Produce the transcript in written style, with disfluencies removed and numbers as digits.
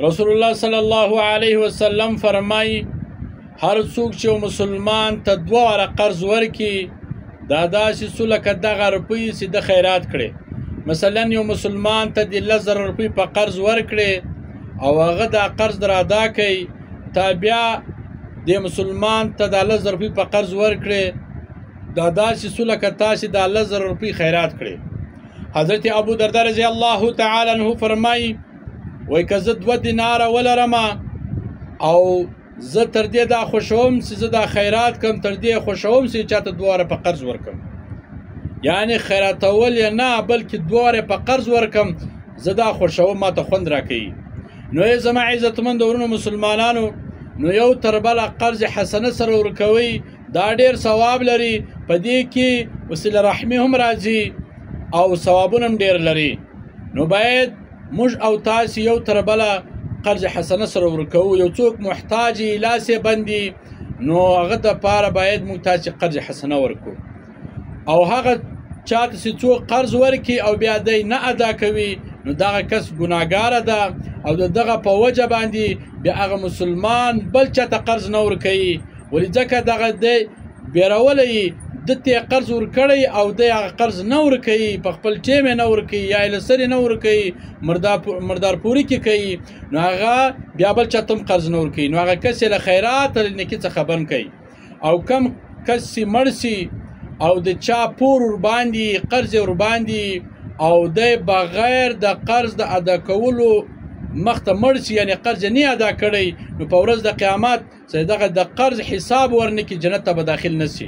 رسول الله صلی الله علیه وسلم فرمای هر څوک چې مسلمان ته 2 واره قرض ورکي دا داسې څه لکه دغه روپۍ چې د خیرات کړي. مثلا یو مسلمان ته 10,000 روپۍ په قرض ورکړي او هغه دا قرض در ادا کوي، تا بیا د مسلمان ته د 10,000 روپۍ په قرض ورکړي دا داسې څه لکه تاسې د 10,000 روپۍ خیرات کړي. حضرت ابو درداء رضی الله تعالی عنه فرمایي وای که زه 2 دیناره ولرم او زه تر دې دا خوشوم چې زه دا خیرات کم، تر دې خوشوم چې چاته 2 واره په قرض ورکم، یعنی خیراتول یې نه بلکې 2 واره په قرض ورکم، زه دا خوشوم، ماته خوند راکوي. نو ای زما عزتمند ورونو مسلمانانو، نو یو تر بله قرض حسنه سره ورکوي دا ډېر ثواب لري، په دې کې وسیله رحمي هم راځي او ثوابونه هم ډېر لري. نو باید موږ او تاسې یو تر بله قرض حسنه سره ورکوو. یو څوک محتاج لاس یې بندي نو هغه دپاره باید موږ تاسې قرض حسنه ورکو، او هغه چاته چې څوک قرض ورکي او بیا دی نه ادا کوي نو دغه کس ګناهګاره ده او د دغه په وجه باندې بیا هغه مسلمان بل چاته قرض نه ورکوي، ولې ځکه دغه دی بیرولی ده ته قرض ورکړی او دی هغه قرض نه ورکوي، په خپل ټیم یې نه ورکوي یا یې له سرې نه ورکوي، مردارپوري کې کوي، نو هغه بیا بل چاته هم قرض نه ورکوي. نو هغه کس یې له خیرات له نیکي څخه بند کوي. او کم کس چې مړ سي او د چا پور ورباندې قرض یې ورباندې او دی بغیر د قرض د ادا کولو مخته مړ سي، یعنی قرض یې نه ادا کړی، نو په ورځ د قیامت چې دغه د قرض حساب ورنکړي جنت ته به داخل نه سي.